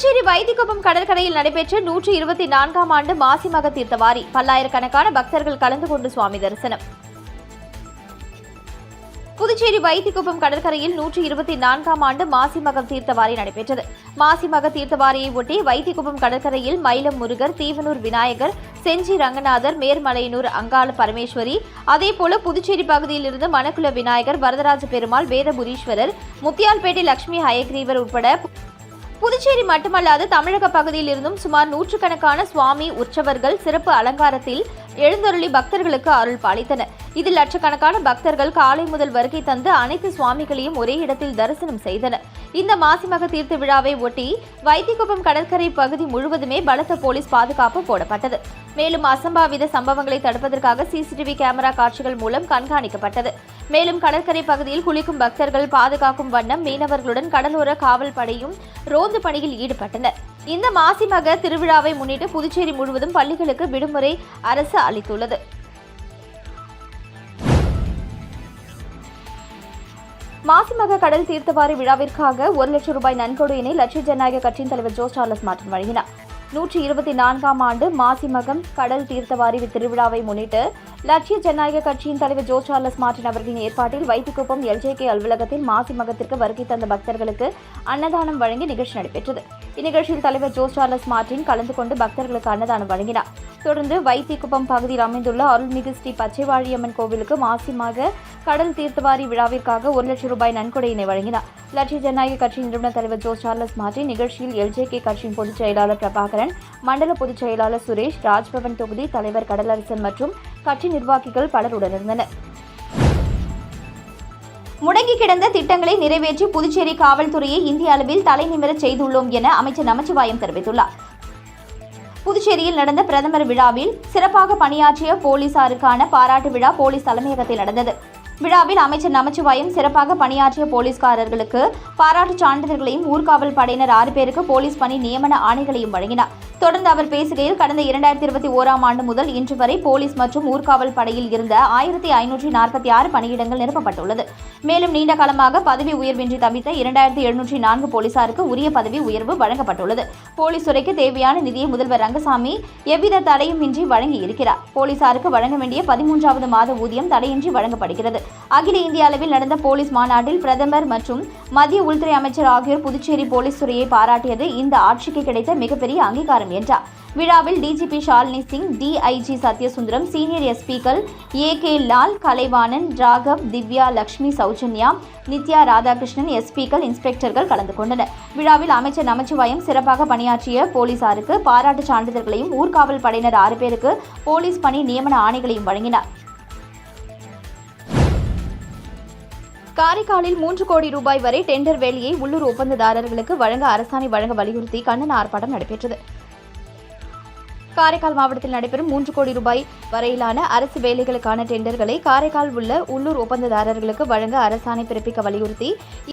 புதுச்சேரி வைத்திக்குப்பம் கடற்கரையில் நடைபெற்ற 124ஆம் ஆண்டு மாசிமக தீர்த்தவாரி. பல்லாயிரக்கணக்கான பக்தர்கள் கலந்து கொண்டு சுவாமி தரிசனம். புதுச்சேரி வைத்திக்குப்பம் கடற்கரையில் 124ஆம் ஆண்டு மாசிமகம் தீர்த்தவாரி நடைபெற்றது. மாசிமக தீர்த்தவாரியை ஒட்டி வைத்திக்குப்பம் கடற்கரையில் மயிலம் முருகர், தீவனூர் விநாயகர், செஞ்சி ரங்கநாதர், மேர்மலையனூர் அங்காள பரமேஸ்வரி, அதேபோல புதுச்சேரி பகுதியில் இருந்து மணக்குள விநாயகர், வரதராஜ பெருமாள், வேதபுரீஸ்வரர், முத்தியால்பேட்டை லட்சுமி ஹயக்ரீவர் உட்பட புதுச்சேரி மட்டுமல்லாது தமிழக பகுதியில் இருந்தும் சுமார் நூற்றுக்கணக்கான சுவாமி உற்சவர்கள் சிறப்பு அலங்காரத்தில் எழுந்தருளி பக்தர்களுக்கு அருள் பாலித்தனர். இதில் லட்சக்கணக்கான பக்தர்கள் காலை முதல் வருகை தந்து அனைத்து சுவாமிகளையும் ஒரே இடத்தில் தரிசனம் செய்தனர். இந்த மாசிமக தீர்த்த விழாவை ஒட்டி வைத்திக்குப்பம் கடற்கரை பகுதி முழுவதுமே பலத்த போலீஸ் பாதுகாப்பு போடப்பட்டது. மேலும் அசம்பாவித சம்பவங்களை தடுப்பதற்காக சிசிடிவி கேமரா காட்சிகள் மூலம் கண்காணிக்கப்பட்டது. மேலும் கடற்கரை பகுதியில் குளிக்கும் பக்தர்கள் பாதுகாக்கும் வண்ணம் மீனவர்களுடன் கடலோர காவல் படையும் ரோந்து பணியில் ஈடுபட்டனர். இந்த மாசிமக திருவிழாவை முன்னிட்டு புதுச்சேரி முழுவதும் பள்ளிகளுக்கு விடுமுறை அரசு அளித்துள்ளது. மாசிமக கடல் தீர்த்தவாரி விழாவிற்காக 1 லட்சம் ரூபாய் நன்கொடையினை லட்சிய ஜனநாயக கட்சியின் தலைவர் ஜோ சார்லஸ் மார்டின் வழங்கினார். 124ஆம் ஆண்டு மாசிமகம் கடல் தீர்த்தவாரி திருவிழாவை முன்னிட்டு லட்சிய ஜனநாயக கட்சியின் தலைவர் ஜோ சார்லஸ் மார்டின் அவர்களின் ஏற்பாட்டில் வைத்திக்குப்பம் LJK அலுவலகத்தில் மாசிமகத்திற்கு வருகை தந்த பக்தர்களுக்கு அன்னதானம் வழங்கி நிகழ்ச்சி நடைபெற்றது. இந்நிகழ்ச்சியில் தலைவர் ஜோ சார்லஸ் மார்டின் கலந்து கொண்டு பக்தர்களுக்கு அன்னதானம் வழங்கினார். தொடர்ந்து வைத்திக்குப்பம் பகுதியில் அமைந்துள்ள அருள்மிகு ஸ்ரீ பச்சைவாழியம்மன் கோவிலுக்கு மாசிமக கடல் தீர்த்தவாரி விழாவிற்காக 1 லட்சம் ரூபாய் நன்கொடையினை வழங்கினார். லட்சிய ஜனநாயக கட்சியின் நிறுவனர் தலைவர் ஜோ சார்லஸ் மார்டின் நிகழ்ச்சியில் LJK கட்சியின் பொதுச் செயலாளர் பிரபாகரன், மண்டல பொதுச் செயலாளர் சுரேஷ், ராஜ்பவன் தொகுதி தலைவர் கடலரசன் மற்றும் கட்சி நிர்வாகிகள் பலர் உடனிருந்தனர். முடங்கி கிடந்த திட்டங்களை நிறைவேற்றி புதுச்சேரி காவல்துறையை இந்திய அளவில் தலைநிமிரச் செய்துள்ளோம் என அமைச்சர் நமச்சிவாயம் தெரிவித்துள்ளார். புதுச்சேரியில் நடந்த பிரதமர் விழாவில் சிறப்பாக பணியாற்றிய போலீசாருக்கான பாராட்டு விழா போலீஸ் தலைமையகத்தில் நடந்தது. விழாவில் அமைச்சர் நமச்சிவாயம் சிறப்பாக பணியாற்றிய போலீஸ்காரர்களுக்கு பாராட்டு சான்றிதழ்களையும் ஊர்காவல் படையினர் 6 பேருக்கு போலீஸ் பணி நியமன ஆணைகளையும் வழங்கினார். தொடர்ந்து அவர் பேசுகையில் கடந்த 2021ஆம் ஆண்டு முதல் இன்று வரை போலீஸ் மற்றும் ஊர்காவல் படையில் இருந்த 1546 பணியிடங்கள் நிரப்பப்பட்டுள்ளது. மேலும் நீண்ட காலமாக பதவி உயர்வின்றி தவித்த 2704 போலீசாருக்கு உரிய பதவி உயர்வு வழங்கப்பட்டுள்ளது. போலீஸ் துறைக்கு தேவையான நிதியை முதல்வர் ரங்கசாமி எவ்வித தடையுமின்றி வழங்கி இருக்கிறார். போலீசாருக்கு வழங்க வேண்டிய 13வது மாத ஊதியம் தடையின்றி வழங்கப்படுகிறது. அகில இந்திய அளவில் நடந்த போலீஸ் மாநாட்டில் பிரதமர் மற்றும் மத்திய உள்துறை அமைச்சர் ஆகியோர் புதுச்சேரி போலீஸ் துறையை பாராட்டியது இந்த ஆட்சிக்கு கிடைத்த மிகப்பெரிய அங்கீகாரம் என்றார். விழாவில் DGP Shalini Singh, DIG Sathyasundaram, senior எஸ்பிக்கள் AK லால், கலைவாணன், ராகவ், திவ்யா, லட்சுமி, சௌஜன்யா, நித்யா, ராதாகிருஷ்ணன், எஸ்பிக்கள், இன்ஸ்பெக்டர்கள் கலந்து கொண்டனர். விழாவில் அமைச்சர் நமச்சிவாயம் சிறப்பாக பணியாற்றிய போலீசாருக்கு பாராட்டு சான்றிதழ்களையும் ஊர்காவல் படையினர் 6 பேருக்கு போலீஸ் பணி நியமன ஆணைகளையும் வழங்கினார். காரைக்காலில் 3 கோடி ரூபாய் வரை டெண்டர் வேலையை உள்ளூர் ஒப்பந்ததாரர்களுக்கு வழங்க அரசாணை வழங்க வலியுறுத்தி கண்டன ஆர்ப்பாட்டம் நடைபெற்றது. காரைக்கால் மாவட்டத்தில் நடைபெறும் 3 கோடி ரூபாய் வரையிலான அரசு வேலைகளுக்கான டெண்டர்களை காரைக்கால் உள்ள உள்ளூர் ஒப்பந்ததாரர்களுக்கு வழங்க அரசாணை பிறப்பிக்க வலியுறுத்தி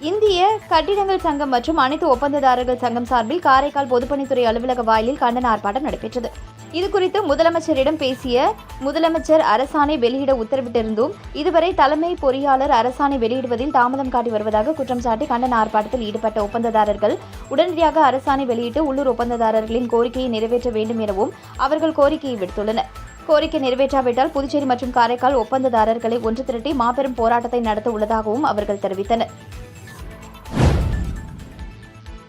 இந்திய கட்டிடங்கள் சங்கம் மற்றும் அனைத்து ஒப்பந்ததாரர்கள் சங்கம் சார்பில் காரைக்கால் பொதுப்பணித்துறை அலுவலக வாயிலில் கண்டன ஆர்ப்பாட்டம் நடைபெற்றது. இதுகுறித்து முதலமைச்சரிடம் பேசிய முதலமைச்சர் அரசாணை வெளியிட உத்தரவிட்டிருந்தும் இதுவரை தலைமை பொறியாளர் அரசாணை வெளியிடுவதில் தாமதம் காட்டி வருவதாக குற்றம் சாட்டி கண்டன ஆர்ப்பாட்டத்தில் ஈடுபட்ட ஒப்பந்ததாரர்கள் உடனடியாக அரசாணை வெளியிட்டு உள்ளூர் ஒப்பந்ததாரர்களின் கோரிக்கையை நிறைவேற்ற வேண்டும் எனவும் அவர்கள் கோரிக்கையை விடுத்துள்ளனர். கோரிக்கை நிறைவேற்றாவிட்டால் புதுச்சேரி மற்றும் காரைக்கால் ஒப்பந்ததாரர்களை ஒன்று திரட்டி மாபெரும் போராட்டத்தை நடத்த உள்ளதாகவும் அவர்கள் தெரிவித்தனர்.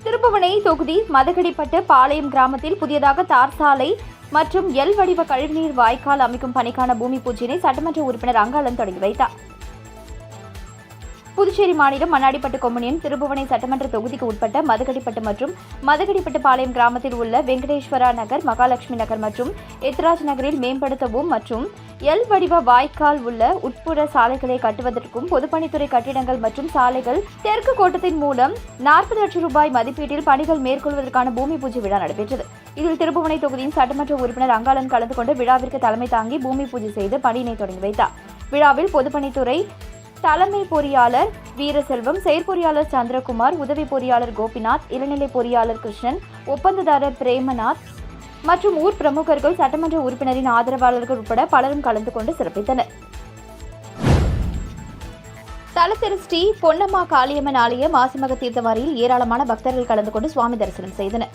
திருப்புவனை தொகுதி மதகடிப்பட்டு பாளையம் கிராமத்தில் புதியதாக தார் சாலை மற்றும் எல் வடிவ கழிவுநீர் வாய்க்கால் அமைக்கும் பணிக்கான பூமி பூஜையினை சட்டமன்ற உறுப்பினர் அங்காளன் தொடங்கி வைத்தார். புதுச்சேரி மாநிலம் மண்ணாடிப்பட்டு கொம்யூனியன் திருப்புவனை சட்டமன்ற தொகுதிக்கு உட்பட்ட மதகடிப்பட்டு மற்றும் மதகடிப்பட்டு பாளையம் கிராமத்தில் உள்ள வெங்கடேஸ்வரா நகர், மகாலட்சுமி நகர் மற்றும் எத்ராஜ் நகரில் மேம்படுத்தவும் மற்றும் எல் வடிவ வாய்க்கால் உள்ள உட்புற சாலைகளை கட்டுவதற்கும் பொதுப்பணித்துறை கட்டிடங்கள் மற்றும் சாலைகள் தெற்கு கோட்டத்தின் மூலம் 40 லட்சம் ரூபாய் மதிப்பீட்டில் பணிகள் மேற்கொள்வதற்கான பூமி பூஜை விழா நடைபெற்றது. இதில் திருப்புவனை தொகுதியின் சட்டமன்ற உறுப்பினர் அங்காளன் கலந்து கொண்டு விழாவிற்கு தலைமை தாங்கி பூமி பூஜை செய்து பணியினை தொடங்கி வைத்தார். விழாவில் பொதுப்பணித்துறை தலைமை பொறியாளர் வீரசெல்வம், செயற்பொறியாளர் சந்திரகுமார், உதவி பொறியாளர் கோபிநாத், இளநிலை பொறியாளர் கிருஷ்ணன், ஒப்பந்ததாரர் பிரேமநாத் மற்றும் ஊர் பிரமுகர்கள், சட்டமன்ற உறுப்பினரின் ஆதரவாளர்கள் உட்பட பலரும் கலந்து கொண்டு சிறப்பித்தனர். தலத்திரு ஸ்ரீ பொன்னம்மா காளியம்மன் ஆலய மாசிமக தீர்த்தவாரியில் ஏராளமான பக்தர்கள் கலந்து கொண்டு சுவாமி தரிசனம் செய்தனர்.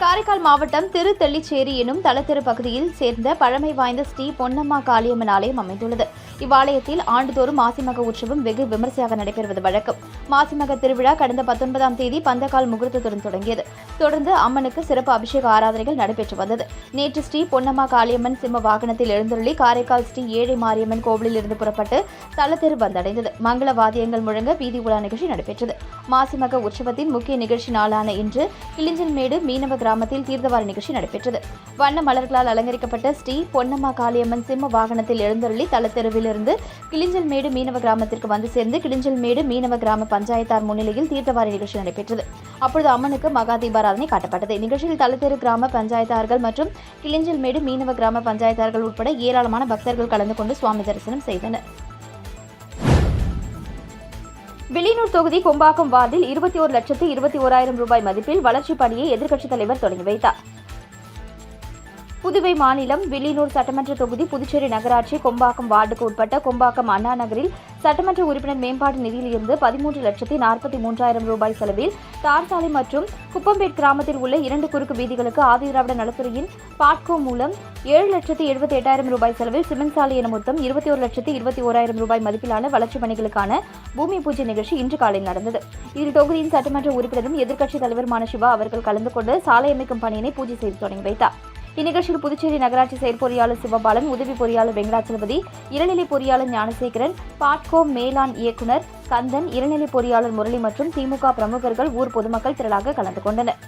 காரைக்கால் மாவட்டம் திருத்தெள்ளிச்சேரி எனும் தலத்திரு பகுதியில் சேர்ந்த பழமை வாய்ந்த ஸ்ரீ பொன்னம்மா காளியம்மன் ஆலயம் அமைந்துள்ளது. இவ்வாலயத்தில் ஆண்டுதோறும் மாசிமக உற்சவம் வெகு விமரிசையாக நடைபெறுவது வழக்கம். மாசிமக திருவிழா கடந்த 19ஆம் தேதி பந்தக்கால் முகூர்த்தத்துடன் தொடங்கியது. தொடர்ந்து அம்மனுக்கு சிறப்பு அபிஷேக ஆராதனைகள் நடைபெற்று வந்தது. நேற்று ஸ்ரீ பொன்னம்மா காளியம்மன் சிம்ம வாகனத்தில் எழுந்தருளி காரைக்கால் ஸ்ரீ ஏழை மாரியம்மன் கோவிலில் இருந்து புறப்பட்டு தலத்தெரு வந்தடைந்தது. மங்கள வாத்தியங்கள் முழங்க வீதி உலா நிகழ்ச்சி நடைபெற்றது. மாசிமக உற்சவத்தின் முக்கிய நிகழ்ச்சி நாளான இன்று கிளிஞ்சல்மேடு மீனவ கிராமத்தில் தீர்த்தவாரி நிகழ்ச்சி நடைபெற்றது. வண்ண மலர்களால் அலங்கரிக்கப்பட்ட ஸ்ரீ பொன்னம்மா காளியம்மன் சிம்ம வாகனத்தில் எழுந்தருளி தலத்தெருவில் இருந்து கிளிஞ்சல்மேடு மீனவ கிராமத்திற்கு வந்து சேர்ந்து கிளிஞ்சல்மேடு மீனவ கிராம பஞ்சாயத்தார் முன்னிலையில் தீர்த்தவாரி நிகழ்ச்சி நடைபெற்றது. அப்பொழுது அம்மனுக்கு மகா தீபாராதனை காட்டப்பட்டது. நிகழ்ச்சியில் தலத்தெரு கிராம பஞ்சாயத்தார்கள் மற்றும் கிளிஞ்சல்மேடு மீனவ கிராம பஞ்சாயத்தார்கள் உட்பட ஏராளமான பக்தர்கள் கலந்து கொண்டு சுவாமி தரிசனம் செய்தனர். வில்லியனூர் தொகுதி கொம்பாக்கம் வார்டில் 21,21,000 ரூபாய் மதிப்பில் வளர்ச்சிப் பணியை எதிர்க்கட்சித் தலைவர் தொடங்கி வைத்தார். புதுவை மாநிலம் வில்லியனூர் சட்டமன்ற தொகுதி புதுச்சேரி நகராட்சி கொம்பாக்கம் வார்டுக்கு உட்பட்ட கொம்பாக்கம் அண்ணா நகரில் சட்டமன்ற உறுப்பினர் மேம்பாட்டு நிதியிலிருந்து 13,43,000 ரூபாய் செலவில் தார் சாலை மற்றும் குப்பம்பேட் கிராமத்தில் உள்ள 2 குறுக்கு வீதிகளுக்கு ஆதிதிராவிட நலத்துறையின் பாட்கோ மூலம் 7,78,000 ரூபாய் செலவில் சிமெண்ட் சாலை என மொத்தம் 21,21,000 ரூபாய் மதிப்பிலான வளர்ச்சிப் பணிகளுக்கான பூமி பூஜை நிகழ்ச்சி இன்று காலை நடந்தது. இதில் தொகுதியின் சட்டமன்ற உறுப்பினரும் எதிர்க்கட்சித் தலைவருமான சிவா அவர்கள் கலந்து கொண்டு சாலை அமைக்கும் பணியினை பூஜை செய்து தொடங்கி வைத்தார். இந்நிகழ்ச்சியில் புதுச்சேரி நகராட்சி செயற்பொறியாளர் சிவபாலன், உதவி பொறியாளர் வெங்கடாச்சலபதி, இளநிலை பொறியாளர் ஞானசேகரன், பாட்கோ மேலாண் இயக்குநர் கந்தன், இளநிலை பொறியாளர் முரளி மற்றும் திமுக பிரமுகர்கள், ஊர் பொதுமக்கள் திரளாக கலந்து கொண்டனர்.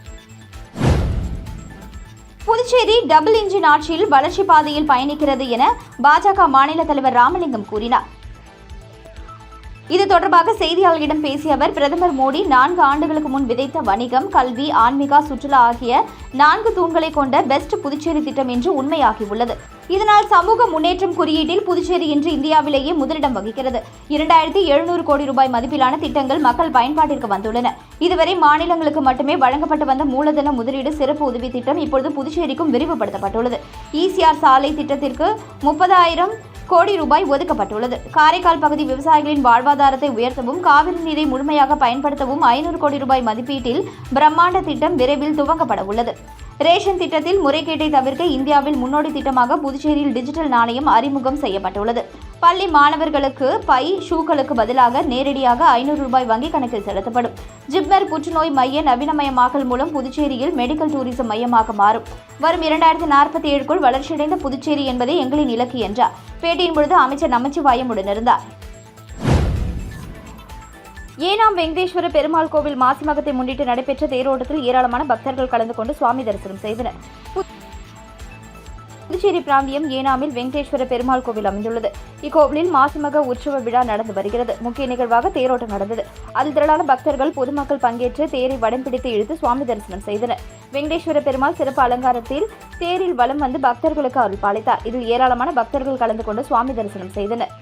புதுச்சேரி டபுள் இன்ஜின் ஆட்சியில் வளர்ச்சி பாதையில் பயணிக்கிறது என பாஜக மாநில தலைவர் ராமலிங்கம் கூறினார். இது தொடர்பாக செய்தியாளர்களிடம் பேசிய அவர், பிரதமர் மோடி 4 ஆண்டுகளுக்கு முன் விதைத்த வணிகம், கல்வி, ஆன்மீக, சுற்றுலா ஆகிய 4 தூண்களை கொண்ட பெஸ்ட் புதுச்சேரி திட்டம் இன்று உண்மையாகியுள்ளது. இதனால் சமூக முன்னேற்றம் குறியீட்டில் புதுச்சேரி இன்று இந்தியாவிலேயே முதலிடம் வகிக்கிறது. 2,700 கோடி ரூபாய் மதிப்பிலான திட்டங்கள் மக்கள் பயன்பாட்டிற்கு வந்துள்ளன. இதுவரை மாநிலங்களுக்கு மட்டுமே வழங்கப்பட்டு வந்த மூலதன முதலீடு சிறப்பு உதவி திட்டம் இப்பொழுது புதுச்சேரிக்கும் விரிவுபடுத்தப்பட்டுள்ளது. ஈசிஆர் சாலை திட்டத்திற்கு 30,000 கோடி ரூபாய் ஒதுக்கப்பட்டுள்ளது. காரைக்கால் பகுதி விவசாயிகளின் வாழ்வாதாரத்தை உயர்த்தவும் காவிரி நீரை முழுமையாக பயன்படுத்தவும் 500 கோடி ரூபாய் மதிப்பீட்டில் பிரம்மாண்ட திட்டம் விரைவில் துவங்கப்பட உள்ளது. ரேஷன் திட்டத்தில் முறைகேட்டை தவிர்க்க இந்தியாவில் முன்னோடி திட்டமாக புதுச்சேரியில் டிஜிட்டல் நாணயம் அறிமுகம் செய்யப்பட்டுள்ளது. பள்ளி மாணவர்களுக்கு பை, ஷூக்களுக்கு பதிலாக நேரடியாக 500 ரூபாய் வங்கிக் கணக்கில் செலுத்தப்படும். ஜிப்மர் புற்றுநோய் மைய நவீனமயமாக்கல் மூலம் புதுச்சேரியில் மெடிக்கல் டூரிசம் மையமாக மாறும். வரும் 2047க்குள் வளர்ச்சியடைந்த புதுச்சேரி என்பதே எங்களின் இலக்கு என்றார். பேட்டியின் பொழுது அமைச்சர் நமச்சிவாயம் உடனிருந்தார். ஏனாம் வெங்கடேஸ்வர பெருமாள் கோவில் மாசிமகத்தை முன்னிட்டு நடைபெற்ற தேரோட்டத்தில் ஏராளமான பக்தர்கள் கலந்து கொண்டு சுவாமி தரிசனம் செய்தனர். புதுச்சேரி பிராந்தியம் ஏனாமில் வெங்கடேஸ்வர பெருமாள் கோவில் அமைந்துள்ளது. இக்கோவிலில் மாசிமக உற்சவ விழா நடந்து வருகிறது. முக்கிய நிகழ்வாக தேரோட்டம் நடந்தது. அதில் திரளான பக்தர்கள், பொதுமக்கள் பங்கேற்று தேரை வடம் பிடித்து இழுத்து சுவாமி தரிசனம் செய்தனர். வெங்கடேஸ்வர பெருமாள் சிறப்பு அலங்காரத்தில் தேரில் வலம் வந்து பக்தர்களுக்கு அருள் பாலித்தார். இதில் ஏராளமான பக்தர்கள் கலந்து கொண்டு சுவாமி தரிசனம் செய்தனர்.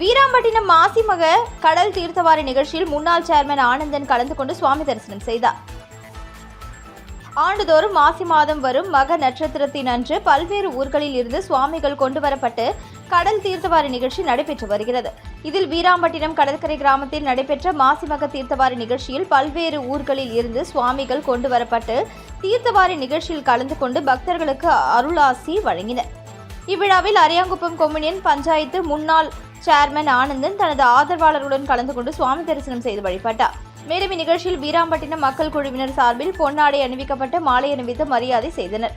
வீராம்பட்டினம் மாசிமக கடல் தீர்த்தவாரி நிகழ்ச்சியில் முன்னாள் சேர்மன் ஆனந்தன் கலந்து கொண்டு சுவாமி தரிசனம் செய்தார். ஆண்டுதோறும் மாசி மாதம் வரும் மக நட்சத்திரத்தின் அன்று பல்வேறு ஊர்களில் இருந்து சுவாமிகள் கொண்டுவரப்பட்டு கடல் தீர்த்தவாரி நிகழ்ச்சி நடைபெற்று வருகிறது. இதில் வீராம்பட்டினம் கடற்கரை கிராமத்தில் நடைபெற்ற மாசிமக தீர்த்தவாரி நிகழ்ச்சியில் பல்வேறு ஊர்களில் இருந்து சுவாமிகள் கொண்டுவரப்பட்டு தீர்த்தவாரி நிகழ்ச்சியில் கலந்து கொண்டு பக்தர்களுக்கு அருளாசி வழங்கினர். இவ்விழாவில் அரியாங்குப்பம் கொம்யூனியன் பஞ்சாயத்து முன்னாள் சேர்மன் ஆனந்தன் தனது ஆதரவாளர்களுடன் கலந்து கொண்டு சுவாமி தரிசனம் செய்து வழிபட்டார். மேலும் இந்நிகழ்ச்சியில் வீராம்பட்டினம் மக்கள் குழுவினர் சார்பில் பொன்னாடை அணிவிக்கப்பட்ட மாலை அணிவித்து மரியாதை செய்தனர்.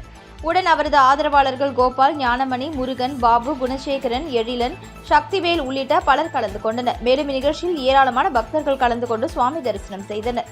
உடன் அவரது ஆதரவாளர்கள் கோபால், ஞானமணி, முருகன், பாபு, குணசேகரன், எழிலன், சக்திவேல் உள்ளிட்ட பலர் கலந்து கொண்டனர். மேலும் இந்நிகழ்ச்சியில் ஏராளமான பக்தர்கள் கலந்து கொண்டு சுவாமி தரிசனம் செய்தனர்.